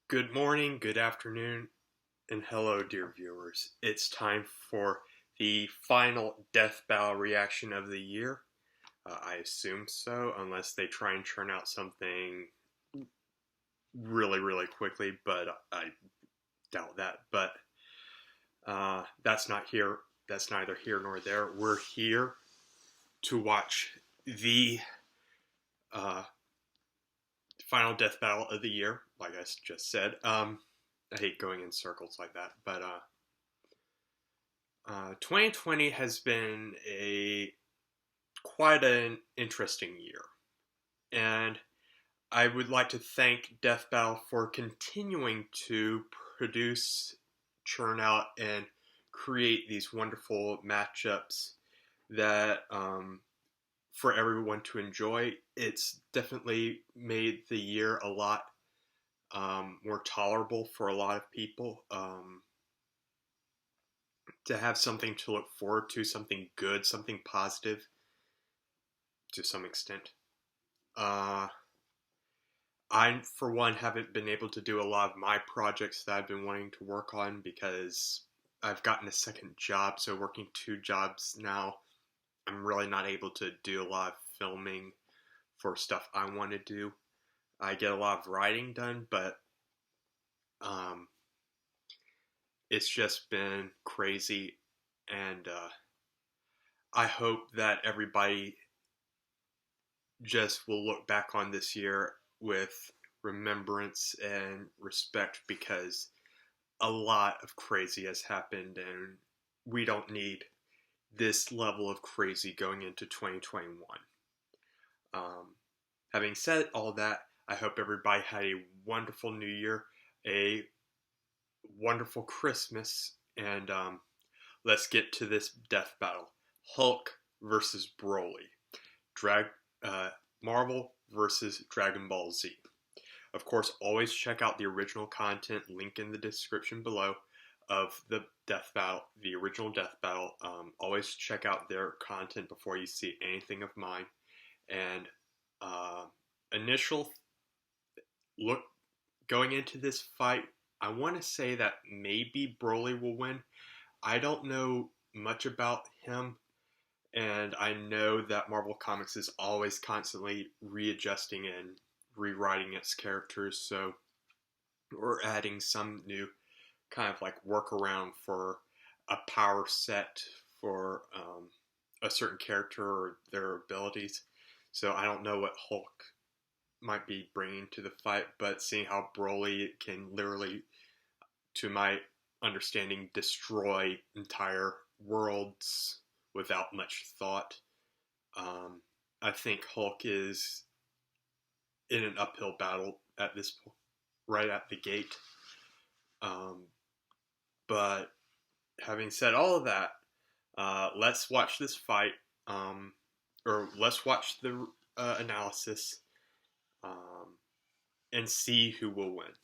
Good morning, good afternoon, and hello, dear viewers. It's time for the final Death Battle reaction of the year. I assume so, unless they try and churn out something really quickly, but I doubt that. But that's not here. That's neither here nor there. We're here to watch the final Death Battle of the year, like I just said. I hate going in circles like that, but 2020 has been quite an interesting year, and I would like to thank Death Battle for continuing to produce, churn out, and create these wonderful matchups that for everyone to enjoy. It's definitely made the year a lot more tolerable for a lot of people. To have something to look forward to, something good, something positive to some extent. I, for one, haven't been able to do a lot of my projects that I've been wanting to work on because I've gotten a second job, so working two jobs now, I'm really not able to do a lot of filming for stuff I want to do. I get a lot of writing done, but it's just been crazy, and I hope that everybody just will look back on this year with remembrance and respect, because a lot of crazy has happened, and we don't need this level of crazy going into 2021. Having said all that, I hope everybody had a wonderful New Year, a wonderful Christmas, and let's get to this death battle. Hulk versus Broly. Marvel versus Dragon Ball Z. Of course, always check out the original content, link in the description below, of the death battle, the original death battle. Always check out their content before you see anything of mine. And initial look going into this fight, I want to say that maybe Broly will win. I don't know much about him, and I know that Marvel Comics is always constantly readjusting and rewriting its characters, so we're adding some new kind of like workaround for a power set for a certain character or their abilities. So I don't know what Hulk might be bringing to the fight, but seeing how Broly can literally, to my understanding, destroy entire worlds without much thought, I think Hulk is in an uphill battle at this point, right at the gate. But having said all of that, let's watch this fight, or let's watch the analysis, and see who will win.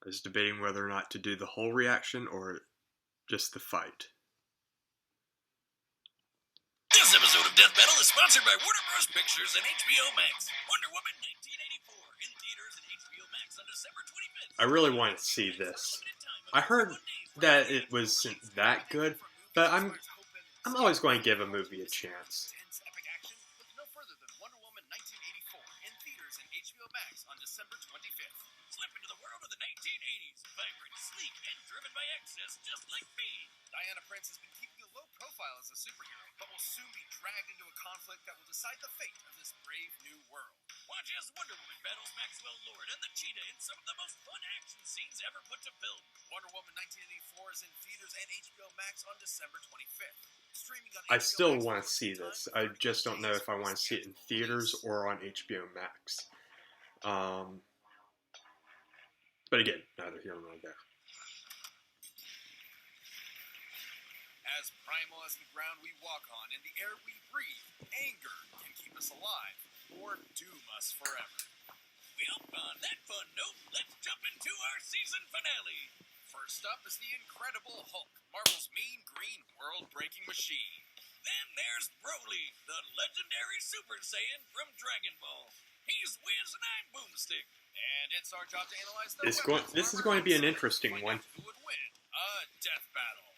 I was debating whether or not to do the whole reaction or just the fight. This episode of Death Battle is sponsored by Warner Bros. Pictures and HBO Max. Wonder Woman 1984 in theaters and HBO Max on December 25th. I really want to see this. I heard that it wasn't that good, but I'm always going to give a movie a chance. Epic action. Look no further than Wonder Woman 1984 in theaters and HBO Max on December 25th. Slip into the world of the 1980s, vibrant, sleek, and driven by excess, just like me. Diana Prince has been keeping a low profile as a superhero, but will soon be dragged into a conflict that will decide the fate of this brave new world. Watch as Wonder Woman battles Maxwell Lord and the Cheetah in some of the most fun action scenes ever put to film. Wonder Woman 1984 is in theaters and HBO Max on December 25th. Streaming on I HBO still Max want to for see the this. time I of just don't know if I want to see it in theaters or on HBO Max. But again, neither here nor there. As primal as the ground we walk on and the air we breathe, anger can keep us alive or doom us forever. Well, on that fun note, let's jump into our season finale. First up is the Incredible Hulk, Marvel's mean green world-breaking machine. Then there's Broly, the legendary Super Saiyan from Dragon Ball. He's Wiz and I'm Boomstick. And it's our job to analyze the weapons, This is armor, going to be and an skill interesting find one. out who would win a death battle.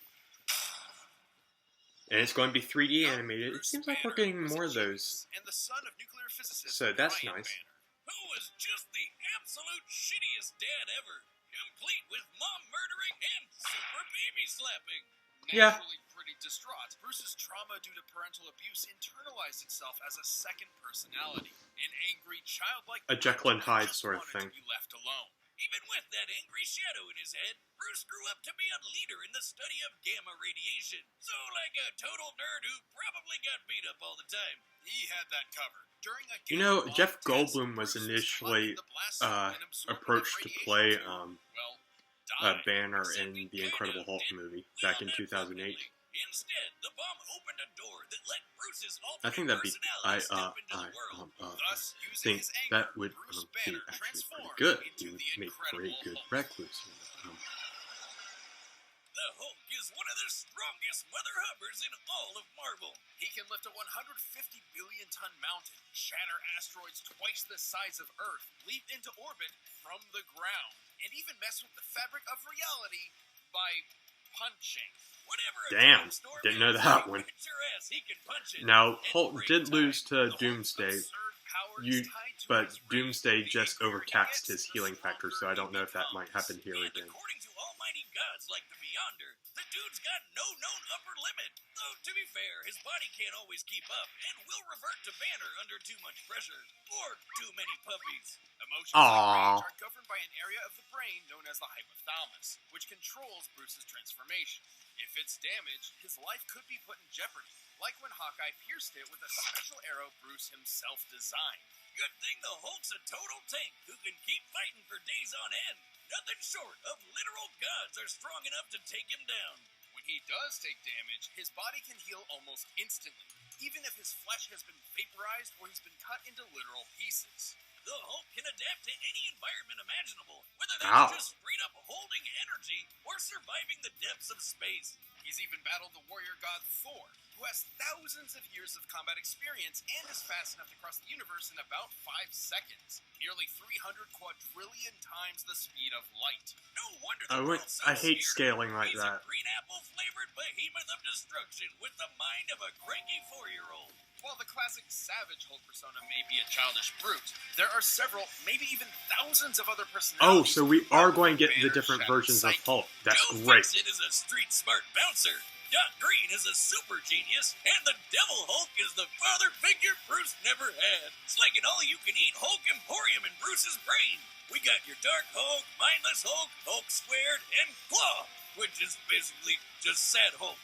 And it's going to be 3D Young animated. It Bruce seems like we're Banner getting was more a of those. genius and the son of nuclear physicist So that's Brian nice. Banner, who was just the absolute shittiest dad ever, complete with mom murdering and super baby slapping. Yeah. Naturally pretty distraught, Bruce's trauma due to parental abuse internalized itself as a second personality, an angry, childlike A Jekyll and who Hyde just sort of wanted thing. to be left alone. Even with that angry shadow in his head, Bruce grew up to be a leader in the study of gamma radiation. So, like a total nerd who probably got beat up all the time, he had that covered. During a You know, gamma Jeff bomb Goldblum test, was Bruce initially climbed the blast zone and absorbed approached to enough play radiation to, well, die. Banner Except in he the kinda Incredible Hulk didn't. movie Well, back in not 2008. perfectly. Instead, the bomb opened a door that let Bruce's I alternate think that'd be personality step into the world. Thus, using think his anger, that would Bruce be Banner actually pretty transformed good. He into would the make for a Incredible good Hulk. recluse. The Hulk is one of the strongest mother hubbers in all of Marvel. He can lift a 150 billion ton mountain, shatter asteroids twice the size of Earth, leap into orbit from the ground, and even mess with the fabric of reality by punching. Whatever a Damn, storm didn't know is, that you one. bet your ass he can punch it. Now, And Hulk break did time. lose to The Hulk's Doomsday, absurd power is tied to but his rage. Doomsday The just angrier he overtaxed gets, his the healing factor, so I don't know if that might happen here and again. according to almighty gods like the Beyonder, the dude's got no known upper limit. Though, to be fair, his body can't always keep up and will revert to Banner under too much pressure or too many puppies. Emotions like rage are governed by an area of the brain known as the hypothalamus, which controls Bruce's transformation. If it's damaged, his life could be put in jeopardy, like when Hawkeye pierced it with a special arrow Bruce himself designed. Good thing the Hulk's a total tank who can keep fighting for days on end. Nothing short of literal gods are strong enough to take him down. When he does take damage, his body can heal almost instantly, even if his flesh has been vaporized or he's been cut into literal pieces. The Hulk can adapt to any environment imaginable, whether that's just straight up holding energy or surviving the depths of space. He's even battled the warrior god Thor, who has thousands of years of combat experience and is fast enough to cross the universe in about 5 seconds, nearly 300 quadrillion times the speed of light. No wonder the world's so I hate scared. scaling like He's that. a green apple-flavored behemoth of destruction with the mind of a cranky 4-year-old. While the classic Savage Hulk persona may be a childish brute, there are several, maybe even thousands of other personalities. Oh, so we are going to get the Banner's different shattered versions of psyche. Hulk. That's Joe great. Fixit is a street-smart bouncer. Doc Green is a super genius, and the Devil Hulk is the father figure Bruce never had. It's like an all-you-can-eat Hulk Emporium in Bruce's brain. We got your Dark Hulk, Mindless Hulk, Hulk Squared, and Claw, which is basically just Sad Hulk.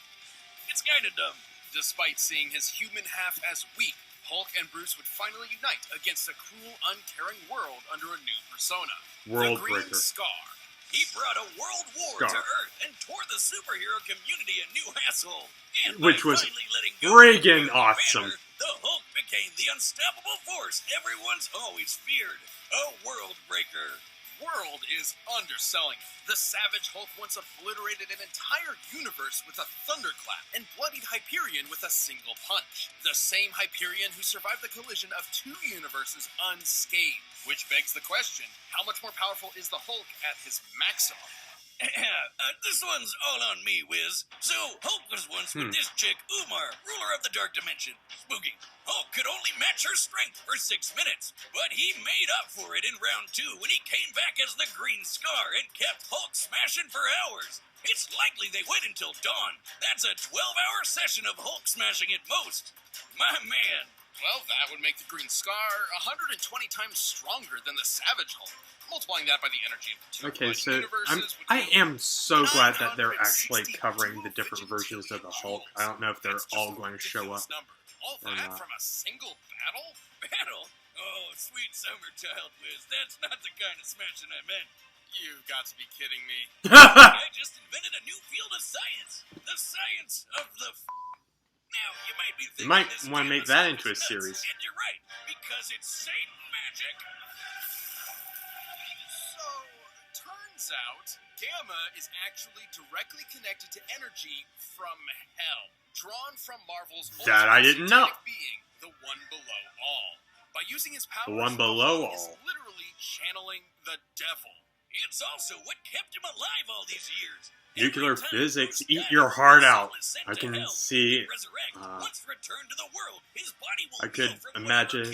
It's kinda dumb. Despite seeing his human half as weak, Hulk and Bruce would finally unite against a cruel, uncaring world under a new persona. World the Green Breaker. Scar. He brought a world war to Earth and tore the superhero community a new asshole. And Which by was finally letting go friggin' of awesome. Banner, the Hulk became the unstoppable force everyone's always feared. A world breaker. World is underselling. The Savage Hulk once obliterated an entire universe with a thunderclap and bloodied Hyperion with a single punch. The same Hyperion who survived the collision of 2 universes unscathed. Which begs the question, how much more powerful is the Hulk at his maximum? This one's all on me, Wiz. So, Hulk was once with this chick, Umar, ruler of the Dark Dimension. Spooky. Hulk could only match her strength for 6 minutes, but he made up for it in round 2 when he came back as the Green Scar and kept Hulk smashing for hours. It's likely they went until dawn. That's a 12-hour session of Hulk smashing at most. My man. Well, that would make the Green Scar 120 times stronger than the Savage Hulk. Multiplying that by the energy of the 2 Okay, so universes would I be am so glad that they're 960 actually covering the different versions of the Hulk. I don't know if they're That's just all a going to show up. ridiculous number. All or that not. from a single battle? Battle? Oh, sweet summer child, Wiz. That's not the kind of smashing I meant. You've got to be kidding me. I just invented a new field of science. The science of the Now, you might be thinking You might this want to make canvas that is into a nuts, series. And you're right, because it's Satan magic. So, turns turns out, gamma is actually directly connected to energy from hell, drawn from Marvel's That I ultimate didn't know. satanic being, the One Below All. By using his powers, The One Below Hulk is All. literally channeling the devil. It's also what kept him alive all these years. Nuclear physics, eat your heart out. I can see. I could imagine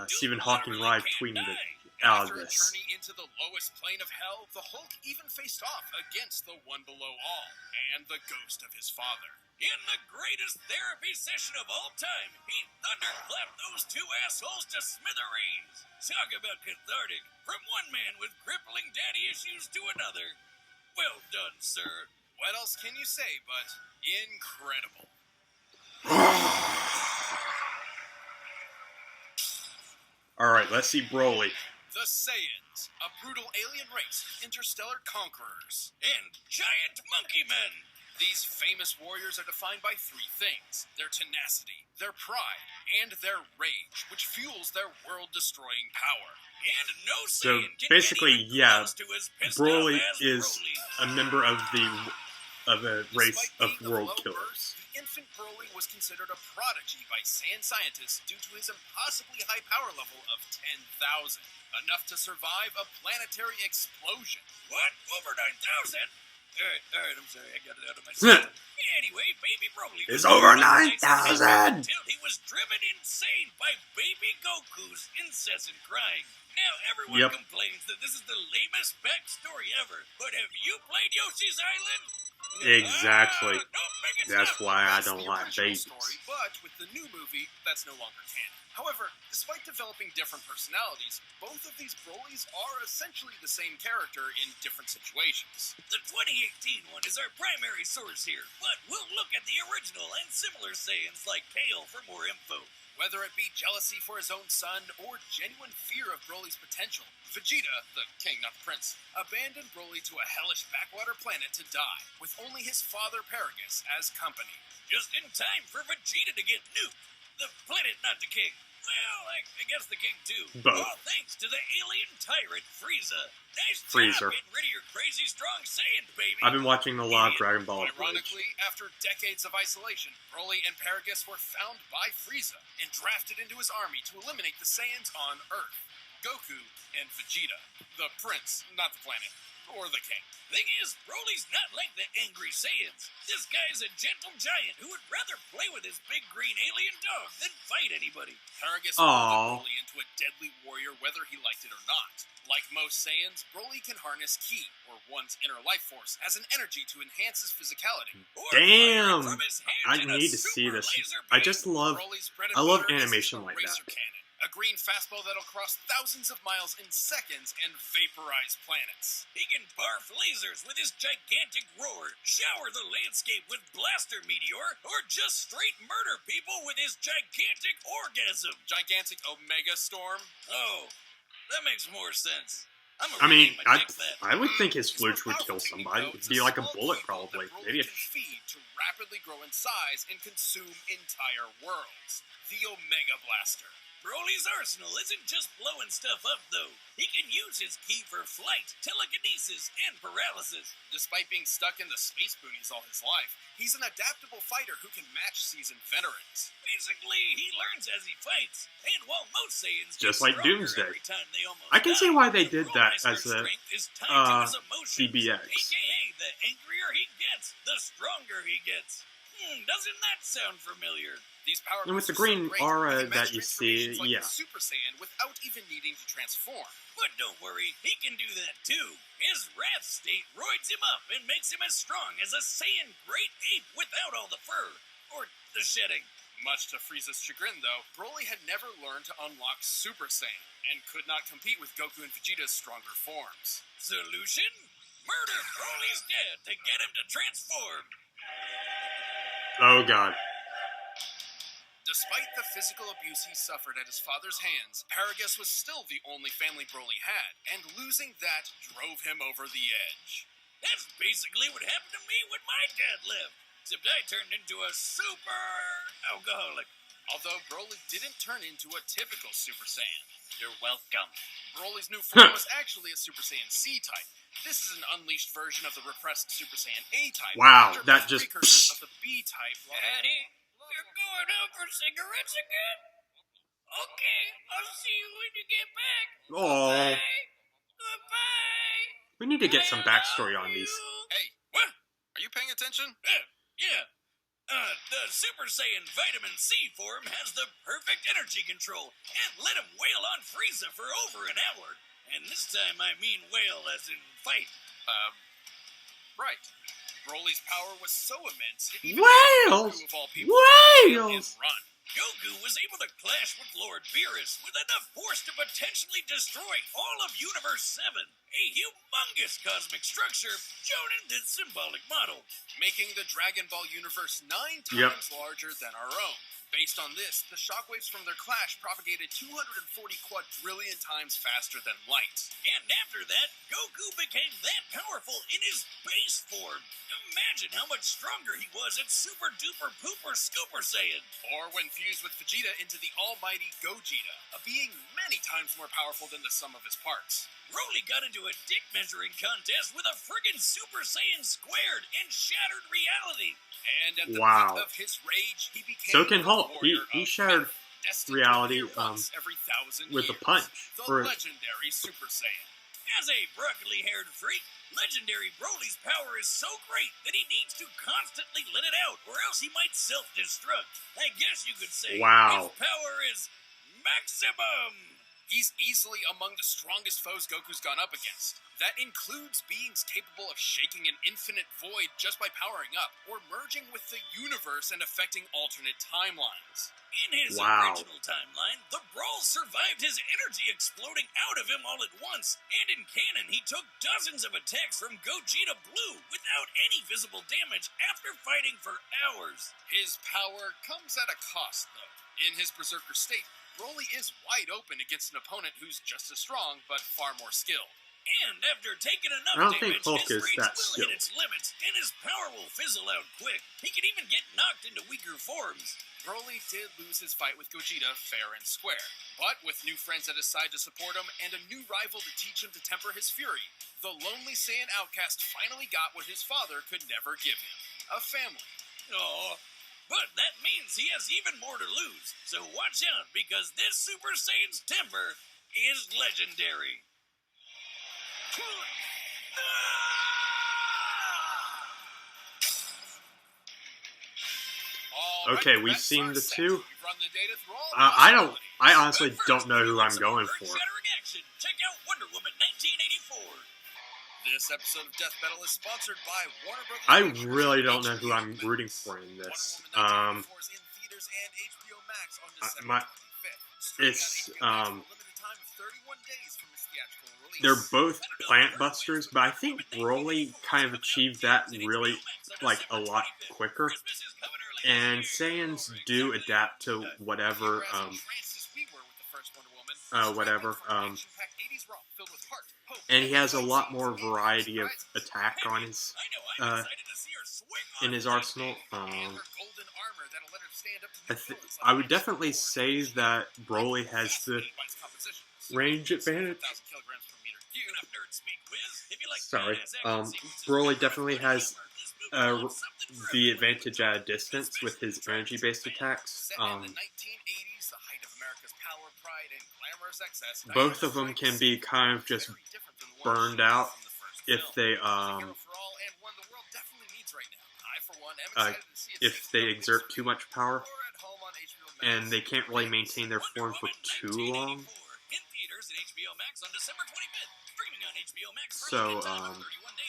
Stephen Hawking live tweeting it out of After a this. journey into the lowest plane of hell, the Hulk even faced off against the One Below All and the ghost of his father. In the greatest therapy session of all time, he thunderclapped those two assholes to smithereens. Talk about cathartic. From one man with crippling daddy issues to another. Well done, sir. What else can you say but incredible? Alright, let's see Broly. The Saiyans, a brutal alien race of interstellar conquerors. And giant monkey men. These famous warriors are defined by three things: their tenacity, their pride, and their rage, which fuels their world-destroying power. And no So Saiyan can basically, get even yeah, close to as pissed Broly off as is Broly. a member of a race Despite of being world low killers. birth, the infant Broly was considered a prodigy by Saiyan scientists due to his impossibly high power level of 10,000, enough to survive a planetary explosion. What? Over 9,000? Alright, I'm sorry, I got it out of my system. Anyway, baby Broly It's over 9,000! until he was driven insane by baby Goku's incessant crying. Now everyone complains that this is the lamest backstory ever, but have you played Yoshi's Island? Exactly. No, That's why I That's don't the like original babies. story, but with the new movie, that's no longer canon. However, despite developing different personalities, both of these Brolys are essentially the same character in different situations. The 2018 one is our primary source here, but we'll look at the original and similar Saiyans like Kale for more info. Whether it be jealousy for his own son or genuine fear of Broly's potential, Vegeta, the king not the prince, abandoned Broly to a hellish backwater planet to die, with only his father Paragus as company. Just in time for Vegeta to get nuked. The planet, not the king. Well, I guess the king too. Both. All thanks to the alien tyrant Frieza. Nice Frieza. job getting rid of your crazy strong Saiyan, baby. I've been watching a lot of Dragon Ball Bridge. Ironically, after decades of isolation, Broly and Paragus were found by Frieza and drafted into his army to eliminate the Saiyans on Earth. Goku and Vegeta. The prince, not the planet. Or the king. Thing is, Broly's not like the angry Saiyans. This guy's a gentle giant who would rather play with his big green alien dog than fight anybody. Paragus molded Broly into a deadly warrior whether he liked it or not. Like most Saiyans, Broly can harness Ki, or one's inner life force, as an energy to enhance his physicality. Damn! From his hands I in a need to see super this. laser I beam. just love... Broly's bread and I love butter is animation the like razor that. cannon. A green fastball that'll cross thousands of miles in seconds and vaporize planets. He can barf lasers with his gigantic roar, shower the landscape with blaster meteor, or just straight murder people with his gigantic orgasm. Gigantic Omega Storm? Oh, that makes more sense. I mean, I would think his flutes would kill somebody. It'd be like a bullet, probably. Maybe a... feed to rapidly grow in size and consume entire worlds. The Omega Blaster. Broly's arsenal isn't just blowing stuff up, though. He can use his Ki for flight, telekinesis, and paralysis. Despite being stuck in the space boonies all his life, he's an adaptable fighter who can match seasoned veterans. Basically, he learns as he fights. And while most Saiyans Just get like stronger Doomsday. every time they almost I can see why they die, did that Broly's as a strength is tied to his emotions, CBX. AKA, the angrier he gets, the stronger he gets. Doesn't that sound familiar? These power And with the boosts are green so great, aura he can match that you see, transformations like yeah. the Super Saiyan without even needing to transform. But don't worry, he can do that too. His wrath state roids him up and makes him as strong as a Saiyan great ape without all the fur. Or the shedding. Much to Frieza's chagrin, though, Broly had never learned to unlock Super Saiyan, and could not compete with Goku and Vegeta's stronger forms. Solution? Murder Broly's dad to get him to transform! Oh, God. Despite the physical abuse he suffered at his father's hands, Paragus was still the only family Broly had, and losing that drove him over the edge. That's basically what happened to me when my dad left, except I turned into a super alcoholic. Although Broly didn't turn into a typical Super Saiyan. You're welcome. Broly's new form was actually a Super Saiyan C type, This is an unleashed version of the repressed Super Saiyan A type. Wow, which are that both just... precursors of the B type. Daddy, you're going out for cigarettes again? Okay, I'll see you when you get back. Oh, Goodbye. we need to get some backstory on these. Hey, what? Are you paying attention? Yeah. The Super Saiyan Vitamin C form has the perfect energy control and let him wail on Frieza for over an hour. And this time I mean wail as in fight. Right. Broly's power was so immense, it even made Whales! Goku of all people Whales! and run. Goku was able to clash with Lord Beerus with enough force to potentially destroy all of Universe 7, a humongous cosmic structure shown in this symbolic model, making the Dragon Ball universe 9 times larger than our own. Based on this, the shockwaves from their clash propagated 240 quadrillion times faster than light. And after that, Goku became that powerful in his base form. Imagine how much stronger he was at Super Duper Pooper Scooper Saiyan. Or when fused with Vegeta into the almighty Gogeta, a being many times more powerful than the sum of his parts. Broly got into a dick measuring contest with a friggin' Super Saiyan squared and shattered reality. And at the peak of his rage, he became So can Hulk. He shattered reality every 1,000 with years. a punch. The legendary Super Saiyan. As a broccoli-haired freak, legendary Broly's power is so great that he needs to constantly let it out, or else he might self-destruct. I guess you could say his power is maximum. He's easily among the strongest foes Goku's gone up against. That includes beings capable of shaking an infinite void just by powering up, or merging with the universe and affecting alternate timelines. In his original timeline, the Brawl survived his energy exploding out of him all at once, and in canon he took dozens of attacks from Gogeta Blue without any visible damage after fighting for hours. His power comes at a cost, though. In his berserker state, Broly is wide open against an opponent who's just as strong, but far more skilled. And after taking enough damage, his rage will hit its limits, and his power will fizzle out quick. He can even get knocked into weaker forms. Broly did lose his fight with Gogeta fair and square, but with new friends at his side to support him, and a new rival to teach him to temper his fury, the lonely Saiyan outcast finally got what his father could never give him. A family. Aww. But that means he has even more to lose, so watch out, because this Super Saiyan's temper is legendary. Okay, we've seen the two. I honestly don't know who I'm going for. Check out Wonder Woman 1984. This episode of Death Battle is sponsored by Warner Brothers. I really don't know who I'm rooting for in this. They're both plant busters, but I think Broly kind of achieved that really, like, a lot quicker. And Saiyans do adapt to whatever, and he has a lot more variety of attack on his, in his arsenal. I would definitely say that Broly has the range advantage. Sorry, Broly definitely has the advantage at a distance with his energy-based attacks. Both of them can be kind of just burned out if they exert too much power, and they can't really maintain their form for too long. So,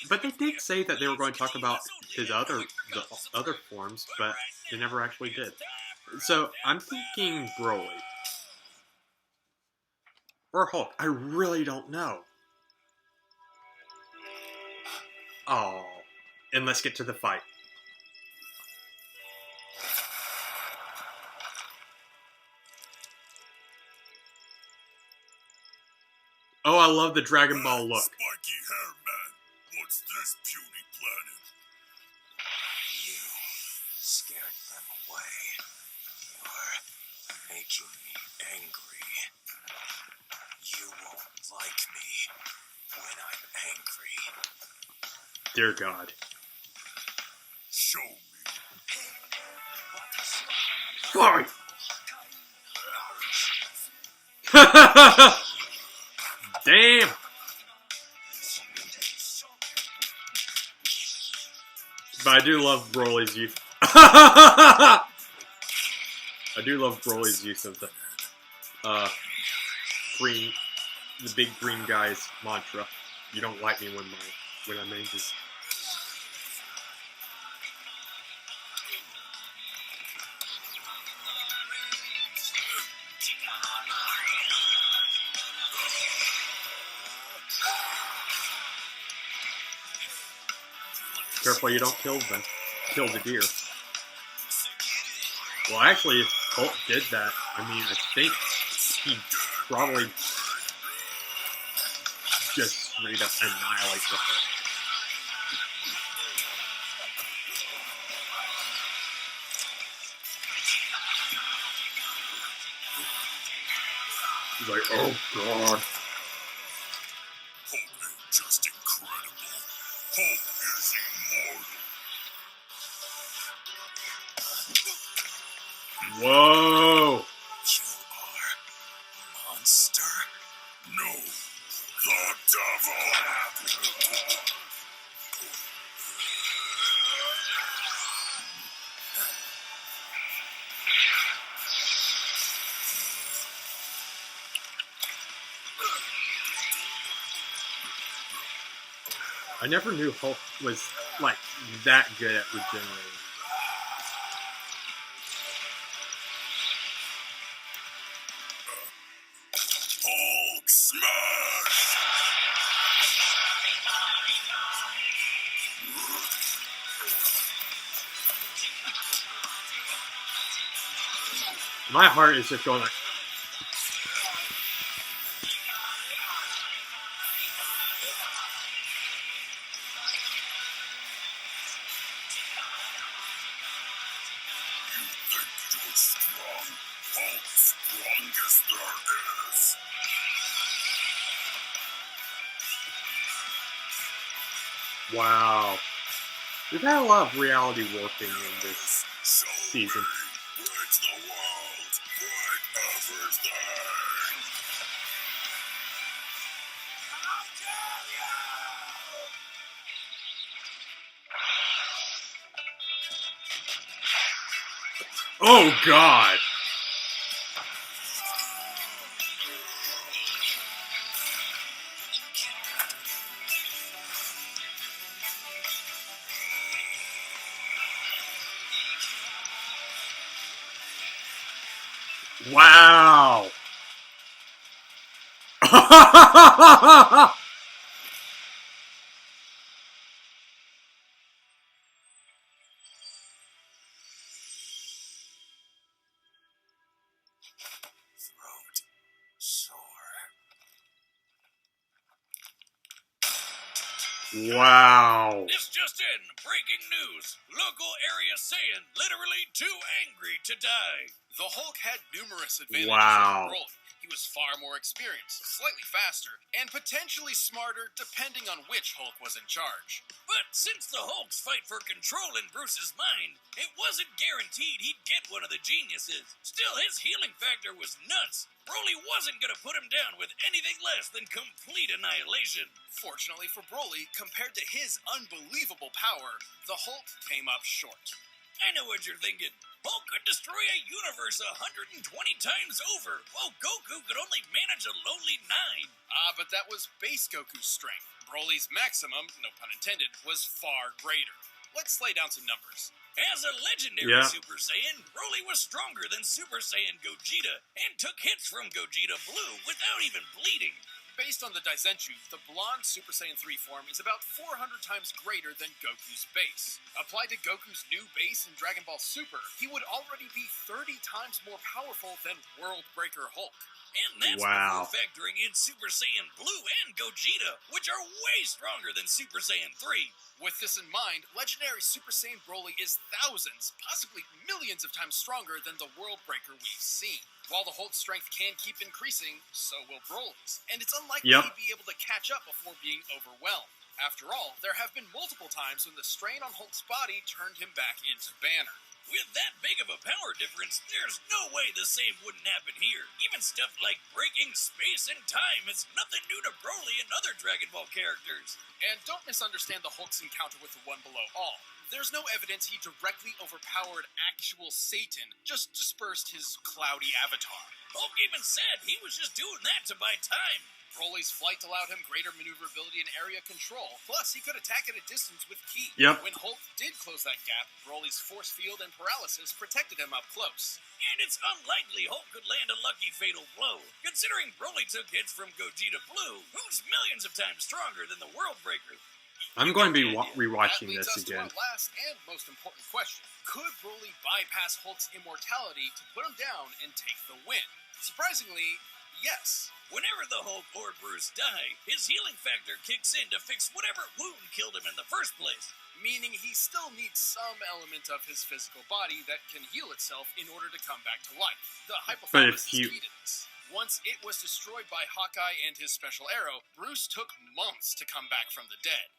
but they did say that they were going to talk about the other forms, but they never actually did. So I'm thinking Broly or Hulk. I really don't know. Oh, and let's get to the fight. Oh, I love the Dragon Ball look. Spiky hair man, what's this puny planet? You scared them away. You're making me angry. You won't like me when I'm angry. Dear God. Show me. Fight! Damn! But I do love Broly's use. I do love Broly's use of the green, the big green guy's mantra. You don't like me when I'm angry. Careful you don't kill the deer. Well, actually, if Hulk did that, I mean, I think he probably just straight up annihilate the Hulk. He's like, oh God. Hulk ain't just incredible. Hulk is immortal. Whoa! You are monster? No, the devil. I never knew Hulk was, like, that good at regenerating. Hulk smash! My heart is just going like... You're strong. Hulk, strongest there is. Wow. We've had a lot of reality warping in this Show season. me. Break the world. Break everything. Oh God! Wow! Throat sore. Wow! This just in, breaking news. Local area Saiyan literally too angry to die. The Hulk had numerous advantages Wow. over Broly. He was far more experienced, slightly faster, and potentially smarter depending on which Hulk was in charge. But since the Hulk's fight for control in Bruce's mind, it wasn't guaranteed he'd get one of the geniuses. Still, his healing factor was nuts. Broly wasn't gonna put him down with anything less than complete annihilation. Fortunately for Broly, compared to his unbelievable power, the Hulk came up short. I know what you're thinking. Hulk could destroy a universe 120 times over, while Goku could only manage a lowly 9. But that was base Goku's strength. Broly's maximum, no pun intended, was far greater. Let's lay down some numbers. As a legendary Yeah. Super Saiyan, Broly was stronger than Super Saiyan Gogeta and took hits from Gogeta Blue without even bleeding. Based on the Daizenshuu, the blonde Super Saiyan 3 form is about 400 times greater than Goku's base. Applied to Goku's new base in Dragon Ball Super, he would already be 30 times more powerful than World Breaker Hulk. And that's Wow. before factoring in Super Saiyan Blue and Gogeta, which are way stronger than Super Saiyan 3. With this in mind, legendary Super Saiyan Broly is thousands, possibly millions of times stronger than the World Breaker we've seen. While the Hulk's strength can keep increasing, so will Broly's, and it's unlikely Yep. he'd be able to catch up before being overwhelmed. After all, there have been multiple times when the strain on Hulk's body turned him back into Banner. With that big of a power difference, there's no way the same wouldn't happen here. Even stuff like breaking space and time is nothing new to Broly and other Dragon Ball characters. And don't misunderstand the Hulk's encounter with the One Below All. There's no evidence he directly overpowered actual Satan, just dispersed his cloudy avatar. Hulk even said he was just doing that to buy time. Broly's flight allowed him greater maneuverability and area control. Plus, he could attack at a distance with ki. Yep. When Hulk did close that gap, Broly's force field and paralysis protected him up close. And it's unlikely Hulk could land a lucky fatal blow, considering Broly took hits from Gogeta Blue, who's millions of times stronger than the World Breaker. I'm going to be rewatching That leads this us again. to our last and most important question. Could Broly bypass Hulk's immortality to put him down and take the win? Surprisingly, yes. Whenever the Hulk or Bruce die, his healing factor kicks in to fix whatever wound killed him in the first place. Meaning he still needs some element of his physical body that can heal itself in order to come back to life. The hypothalamus is key to this. Once it was destroyed by Hawkeye and his special arrow, Bruce took months to come back from the dead.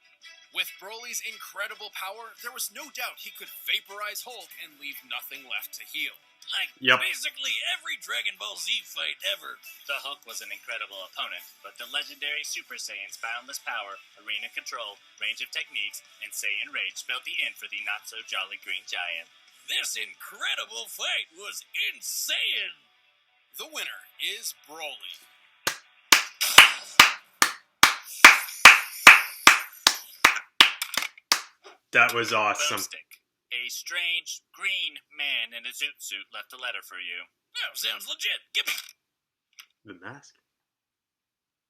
With Broly's incredible power, there was no doubt he could vaporize Hulk and leave nothing left to heal. Like basically every Dragon Ball Z fight ever. The Hulk was an incredible opponent, but the legendary Super Saiyan's boundless power, arena control, range of techniques, and Saiyan rage spelled the end for the not-so-jolly Green Giant. This incredible fight was insane! The winner is Broly. That was awesome. Boomstick. A strange green man in a zoot suit left a letter for you. Oh, sounds legit. Give me... The mask?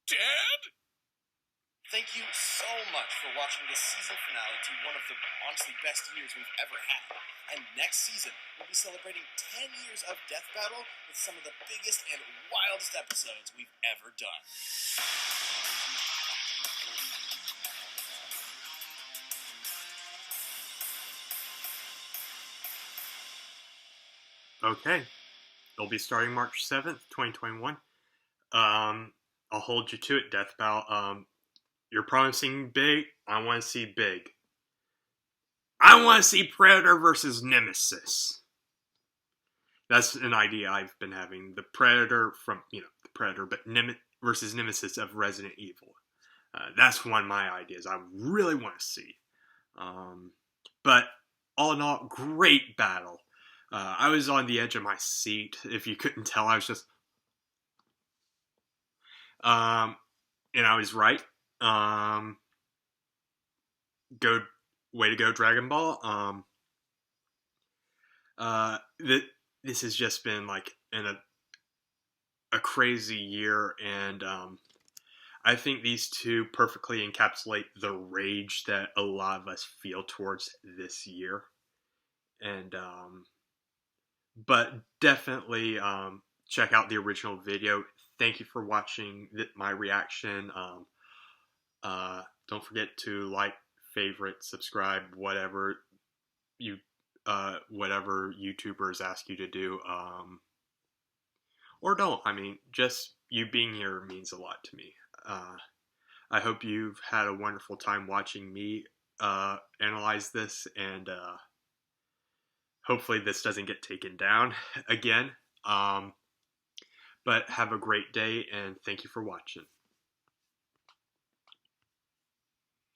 Dad? Thank you so much for watching this season finale to one of the honestly best years we've ever had. And next season, we'll be celebrating 10 years of Death Battle with some of the biggest and wildest episodes we've ever done. Okay. It'll be starting March 7th, 2021. I'll hold you to it, Death Battle. You're promising big. I want to see big. I want to see Predator versus Nemesis. That's an idea I've been having. The Predator from, the Predator, but versus Nemesis of Resident Evil. That's one of my ideas I really want to see. But all in all, great battle. I was on the edge of my seat. If you couldn't tell, I was just... and I was right. Way to go, Dragon Ball. This has just been like a crazy year, and I think these two perfectly encapsulate the rage that a lot of us feel towards this year. And but definitely check out the original video. Thank you for watching my reaction. Don't forget to like, favorite, subscribe, whatever YouTubers ask you to do. Or don't. I mean, just you being here means a lot to me. I hope you've had a wonderful time watching me analyze this, and hopefully this doesn't get taken down again. But have a great day, and thank you for watching.